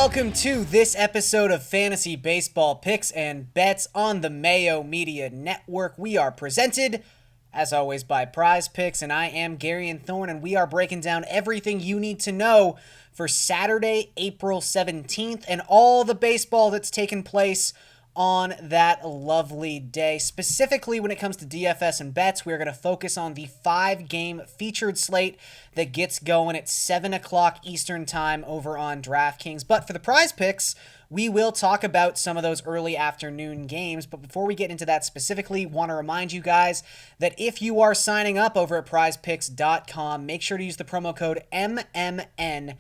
welcome to this episode of Fantasy Baseball Picks and Bets on the Mayo Media Network. We are presented, as always, by Prize Picks, and I am Gary Thorne, and we are breaking down everything you need to know for Saturday, April 17th, and all the baseball that's taken place on that lovely day. Specifically, when it comes to DFS and bets, we're going to focus on the 5-game featured slate that gets going at 7 o'clock Eastern Time over on DraftKings. But for the Prize Picks, we will talk about some of those early afternoon games. But before we get into that specifically, want to remind you guys that if you are signing up over at prizepicks.com, make sure to use the promo code MMNMLB,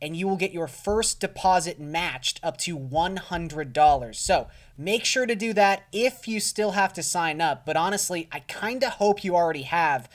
and you will get your first deposit matched up to $100. So make sure to do that if you still have to sign up. But honestly, I kind of hope you already have,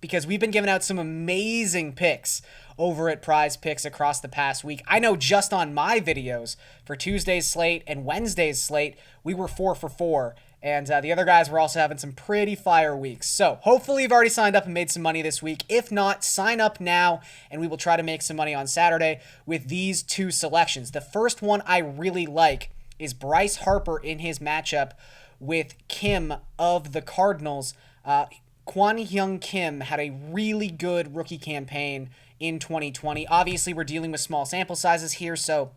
because we've been giving out some amazing picks over at Prize Picks across the past week. I know just on my videos for Tuesday's slate and Wednesday's slate, we were 4 for 4. And the other guys were also having some pretty fire weeks. So hopefully you've already signed up and made some money this week. If not, sign up now, and we will try to make some money on Saturday with these two selections. The first one I really like is Bryce Harper in his matchup with Kim of the Cardinals. Kwon Hyun Kim had a really good rookie campaign in 2020. Obviously, we're dealing with small sample sizes here, so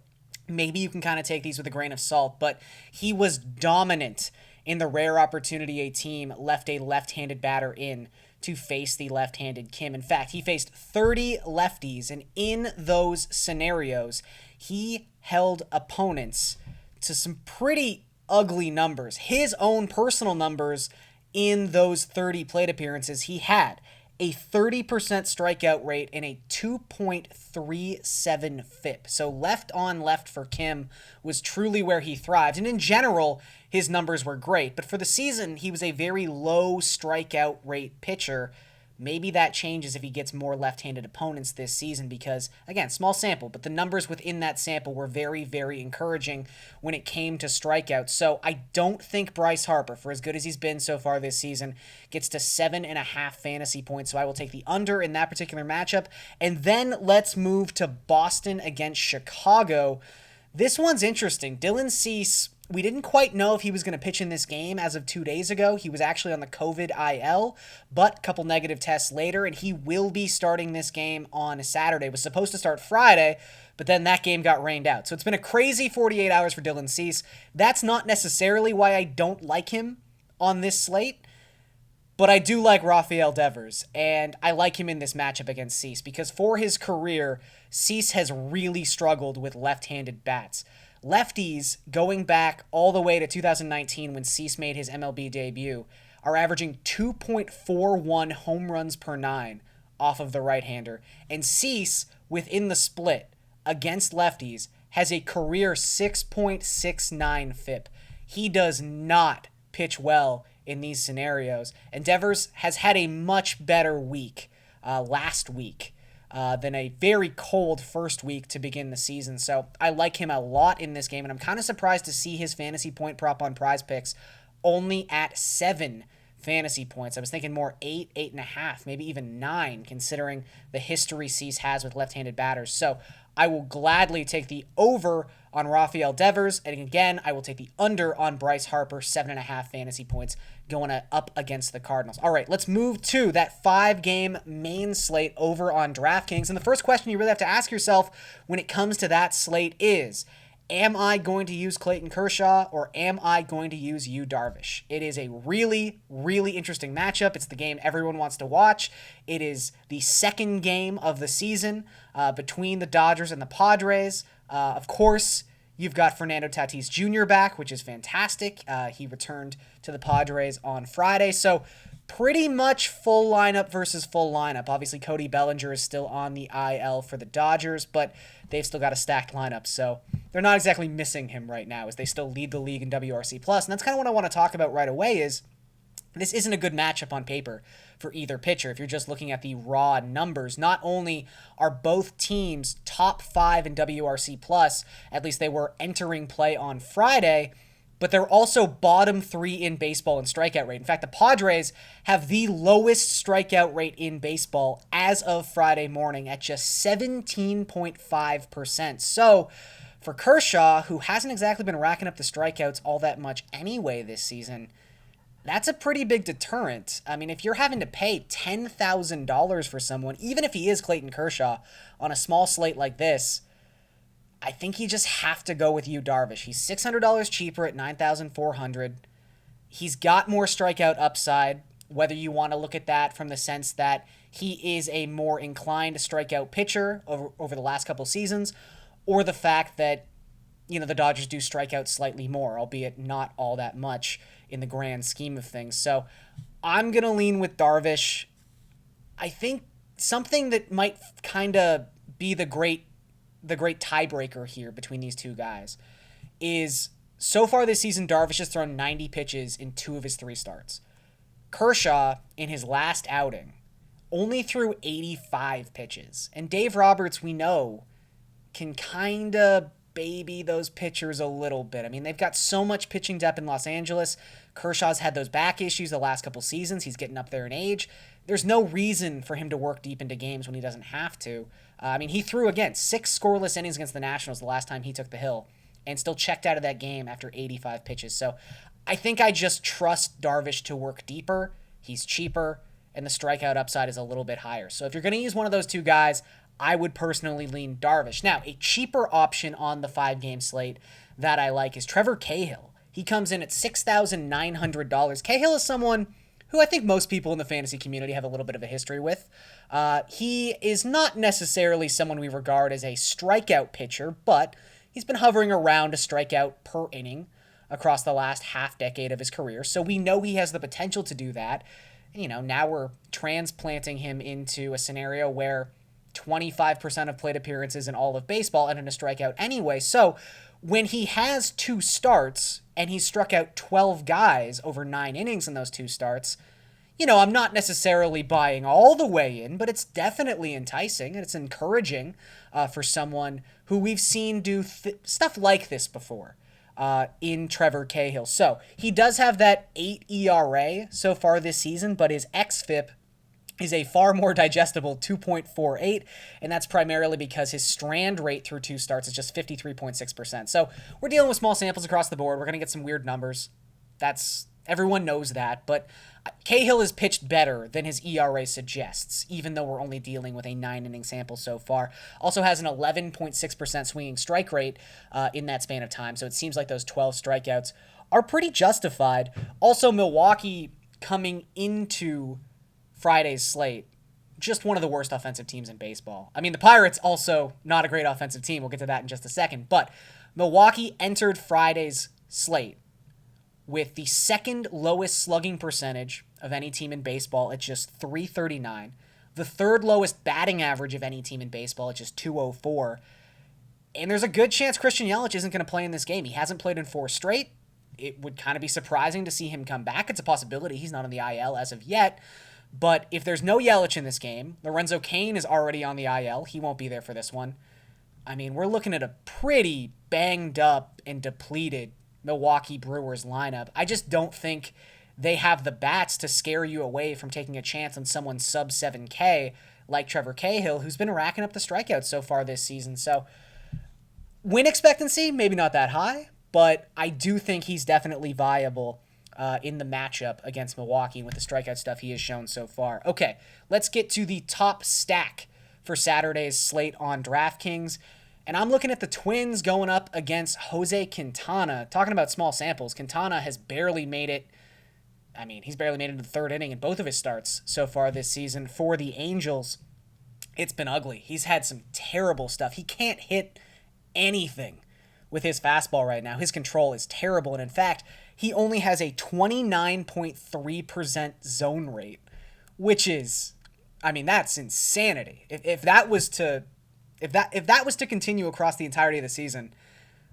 maybe you can kind of take these with a grain of salt, but he was dominant in the rare opportunity a team left a left-handed batter in to face the left-handed Kim. In fact, he faced 30 lefties, and in those scenarios, he held opponents to some pretty ugly numbers. His own personal numbers in those 30 plate appearances, he had a 30% strikeout rate and a 2.37 FIP. So left on left for Kim was truly where he thrived. And in general, his numbers were great. But for the season, he was a very low strikeout rate pitcher. Maybe that changes if he gets more left-handed opponents this season because, again, small sample, but the numbers within that sample were very, very encouraging when it came to strikeouts. So I don't think Bryce Harper, for as good as he's been so far this season, gets to 7.5 fantasy points. So I will take the under in that particular matchup. And then let's move to Boston against Chicago. This one's interesting. Dylan Cease, we didn't quite know if he was going to pitch in this game as of 2 days ago. He was actually on the COVID IL, but a couple negative tests later, and he will be starting this game on Saturday. It was supposed to start Friday, but then that game got rained out. So it's been a crazy 48 hours for Dylan Cease. That's not necessarily why I don't like him on this slate, but I do like Rafael Devers, and I like him in this matchup against Cease because for his career, Cease has really struggled with left-handed bats. Lefties, going back all the way to 2019 when Cease made his MLB debut, are averaging 2.41 home runs per 9 off of the right-hander. And Cease, within the split against lefties, has a career 6.69 FIP. He does not pitch well in these scenarios. And Devers has had a much better week last week than a very cold first week to begin the season. So I like him a lot in this game, and I'm kind of surprised to see his fantasy point prop on Prize Picks only at 7 fantasy points. I was thinking more 8, 8.5, maybe even 9, considering the history Cease has with left-handed batters. So I will gladly take the over on Rafael Devers, and again, I will take the under on Bryce Harper, 7.5 fantasy points, going up against the Cardinals. All right, let's move to that 5-game main slate over on DraftKings. And the first question you really have to ask yourself when it comes to that slate is, am I going to use Clayton Kershaw or am I going to use Yu Darvish? It is a really, really interesting matchup. It's the game everyone wants to watch. It is the second game of the season between the Dodgers and the Padres. Of course, you've got Fernando Tatis Jr. back, which is fantastic. He returned to the Padres on Friday. So pretty much full lineup versus full lineup. Obviously, Cody Bellinger is still on the IL for the Dodgers, but they've still got a stacked lineup. So they're not exactly missing him right now as they still lead the league in WRC+. And that's kind of what I want to talk about right away is this isn't a good matchup on paper for either pitcher. If you're just looking at the raw numbers, not only are both teams top 5 in WRC+, at least they were entering play on Friday, but they're also bottom 3 in baseball in strikeout rate. In fact, the Padres have the lowest strikeout rate in baseball as of Friday morning at just 17.5%. So for Kershaw, who hasn't exactly been racking up the strikeouts all that much anyway this season, that's a pretty big deterrent. I mean, if you're having to pay $10,000 for someone, even if he is Clayton Kershaw, on a small slate like this, I think you just have to go with Yu Darvish. He's $600 cheaper at $9,400. He's got more strikeout upside, whether you want to look at that from the sense that he is a more inclined strikeout pitcher over the last couple seasons, or the fact that, the Dodgers do strike out slightly more, albeit not all that much in the grand scheme of things. So I'm going to lean with Darvish. I think something that might kind of be the great tiebreaker here between these two guys is, so far this season, Darvish has thrown 90 pitches in 2 of his 3 starts. Kershaw, in his last outing, only threw 85 pitches. And Dave Roberts, we know, can kind of baby those pitchers a little bit. I mean, they've got so much pitching depth in Los Angeles. Kershaw's had those back issues the last couple seasons. He's getting up there in age. There's no reason for him to work deep into games when he doesn't have to. He threw, again, 6 scoreless innings against the Nationals the last time he took the hill and still checked out of that game after 85 pitches. So I think I just trust Darvish to work deeper. He's cheaper, and the strikeout upside is a little bit higher. So if you're going to use one of those two guys, I would personally lean Darvish. Now, a cheaper option on the 5-game slate that I like is Trevor Cahill. He comes in at $6,900. Cahill is someone who I think most people in the fantasy community have a little bit of a history with. He is not necessarily someone we regard as a strikeout pitcher, but he's been hovering around a strikeout per inning across the last half decade of his career. So we know he has the potential to do that. Now we're transplanting him into a scenario where 25% of plate appearances in all of baseball and in a strikeout anyway. So when he has 2 starts and he's struck out 12 guys over 9 innings in those 2 starts, I'm not necessarily buying all the way in, but it's definitely enticing and it's encouraging for someone who we've seen do stuff like this before in Trevor Cahill. So he does have that 8 ERA so far this season, but his xFIP is a far more digestible 2.48, and that's primarily because his strand rate through 2 starts is just 53.6%. So we're dealing with small samples across the board. We're going to get some weird numbers. Everyone knows that, but Cahill has pitched better than his ERA suggests, even though we're only dealing with a 9-inning sample so far. Also has an 11.6% swinging strike rate in that span of time, so it seems like those 12 strikeouts are pretty justified. Also, Milwaukee coming into Friday's slate, just one of the worst offensive teams in baseball. I mean, the Pirates also not a great offensive team. We'll get to that in just a second. But Milwaukee entered Friday's slate with the 2nd lowest slugging percentage of any team in baseball at just .339, the 3rd lowest batting average of any team in baseball at just .204, and there's a good chance Christian Yelich isn't going to play in this game. He hasn't played in 4 straight. It would kind of be surprising to see him come back. It's a possibility. He's not on the IL as of yet. But if there's no Yelich in this game, Lorenzo Cain is already on the IL. He won't be there for this one. I mean, we're looking at a pretty banged up and depleted Milwaukee Brewers lineup. I just don't think they have the bats to scare you away from taking a chance on someone sub 7K like Trevor Cahill, who's been racking up the strikeouts so far this season. So win expectancy, maybe not that high, but I do think he's definitely viable in the matchup against Milwaukee with the strikeout stuff he has shown so far. Okay, let's get to the top stack for Saturday's slate on DraftKings. And I'm looking at the Twins going up against Jose Quintana. Talking about small samples, Quintana has barely made it. I mean, he's barely made it to the 3rd inning in both of his starts so far this season for the Angels. It's been ugly. He's had some terrible stuff. He can't hit anything with his fastball right now. His control is terrible. And in fact, he only has a 29.3% zone rate, which is, I mean, that's insanity. If that was to continue across the entirety of the season,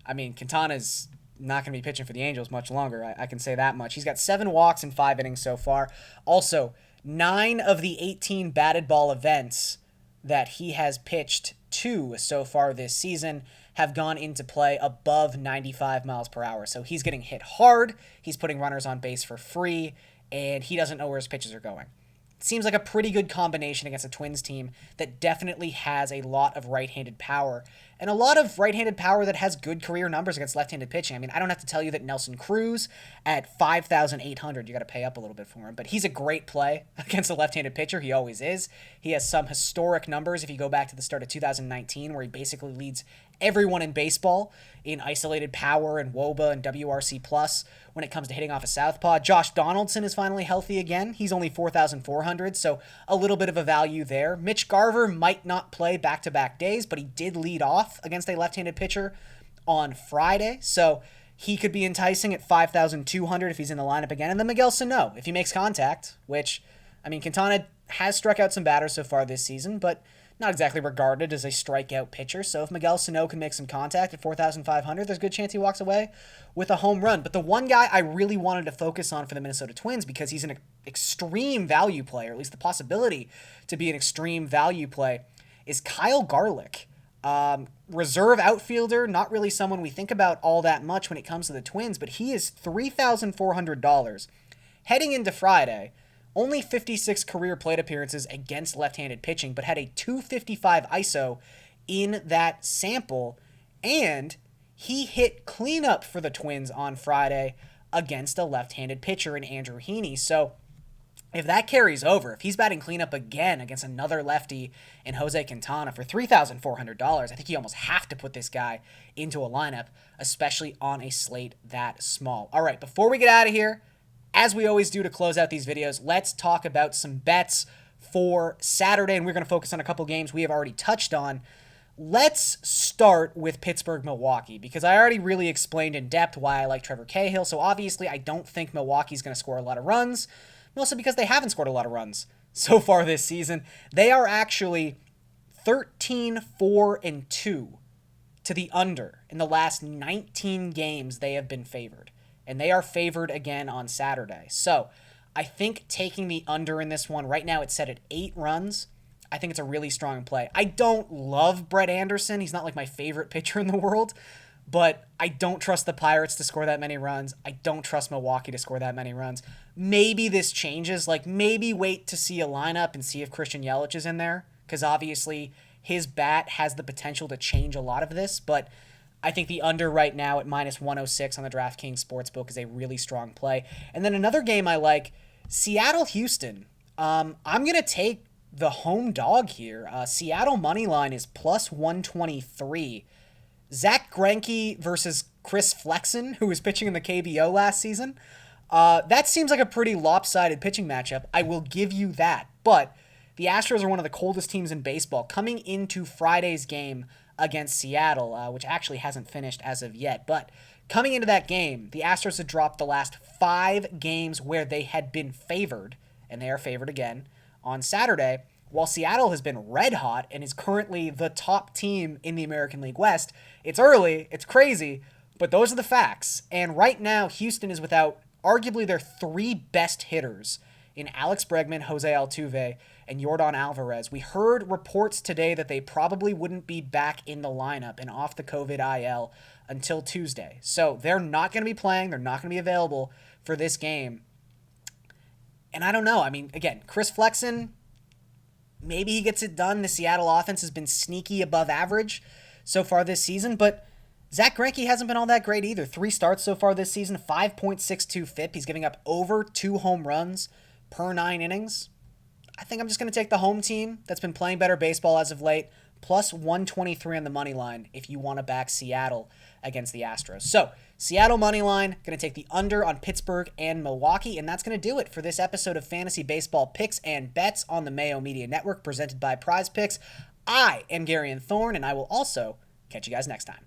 I mean, Quintana's not going to be pitching for the Angels much longer. I can say that much. He's got 7 walks in 5 innings so far. Also, 9 of the 18 batted ball events that he has pitched 2 so far this season have gone into play above 95 miles per hour. So he's getting hit hard, he's putting runners on base for free, and he doesn't know where his pitches are going. Seems like a pretty good combination against a Twins team that definitely has a lot of right-handed power, and a lot of right-handed power that has good career numbers against left-handed pitching. I mean, I don't have to tell you that Nelson Cruz at 5,800, you got to pay up a little bit for him, but he's a great play against a left-handed pitcher. He always is. He has some historic numbers if you go back to the start of 2019, where he basically leads everyone in baseball in isolated power and WOBA and WRC plus when it comes to hitting off a southpaw. Josh Donaldson is finally healthy again. He's only 4,400, so a little bit of a value there. Mitch Garver might not play back-to-back days, but he did lead off against a left-handed pitcher on Friday, so he could be enticing at 5,200 if he's in the lineup again. And then Miguel Sano, if he makes contact, which, I mean, Quintana has struck out some batters so far this season, but not exactly regarded as a strikeout pitcher. So if Miguel Sano can make some contact at 4,500, there's a good chance he walks away with a home run. But the one guy I really wanted to focus on for the Minnesota Twins, because he's an extreme value play, or at least the possibility to be an extreme value play, is Kyle Garlick. Reserve outfielder, not really someone we think about all that much when it comes to the Twins, but he is $3,400. Heading into Friday, only 56 career plate appearances against left-handed pitching, but had a 255 ISO in that sample, and he hit cleanup for the Twins on Friday against a left-handed pitcher in Andrew Heaney. So if that carries over, if he's batting cleanup again against another lefty in Jose Quintana for $3,400, I think you almost have to put this guy into a lineup, especially on a slate that small. All right, before we get out of here, as we always do to close out these videos, let's talk about some bets for Saturday, and we're going to focus on a couple games we have already touched on. Let's start with Pittsburgh-Milwaukee, because I already really explained in depth why I like Trevor Cahill, so obviously I don't think Milwaukee's going to score a lot of runs, mostly because they haven't scored a lot of runs so far this season. They are actually 13-4-2 to the under in the last 19 games they have been favored. And they are favored again on Saturday. So I think taking the under in this one, right now it's set at 8 runs. I think it's a really strong play. I don't love Brett Anderson. He's not like my favorite pitcher in the world, but I don't trust the Pirates to score that many runs. I don't trust Milwaukee to score that many runs. Maybe this changes. Like, maybe wait to see a lineup and see if Christian Yelich is in there, because obviously his bat has the potential to change a lot of this, but I think the under right now at minus 106 on the DraftKings Sportsbook is a really strong play. And then another game I like, Seattle-Houston. I'm going to take the home dog here. Seattle money line is plus 123. Zach Greinke versus Chris Flexen, who was pitching in the KBO last season. That seems like a pretty lopsided pitching matchup. I will give you that. But the Astros are one of the coldest teams in baseball. Coming into Friday's game against Seattle, which actually hasn't finished as of yet. But coming into that game, the Astros had dropped the last 5 games where they had been favored, and they are favored again on Saturday, while Seattle has been red hot and is currently the top team in the American League West. It's early, it's crazy, but those are the facts. And right now, Houston is without arguably their 3 best hitters in Alex Bregman, Jose Altuve, and Yordan Alvarez. We heard reports today that they probably wouldn't be back in the lineup and off the COVID IL until Tuesday. So they're not going to be playing. They're not going to be available for this game. And I don't know. I mean, again, Chris Flexen, maybe he gets it done. The Seattle offense has been sneaky above average so far this season, but Zach Greinke hasn't been all that great either. 3 starts so far this season, 5.62 FIP. He's giving up over 2 home runs per 9 innings. I think I'm just going to take the home team that's been playing better baseball as of late, plus 123 on the money line if you want to back Seattle against the Astros. So, Seattle money line, going to take the under on Pittsburgh and Milwaukee, and that's going to do it for this episode of Fantasy Baseball Picks and Bets on the Mayo Media Network, presented by Prize Picks. I am Gary Thorne, and I will also catch you guys next time.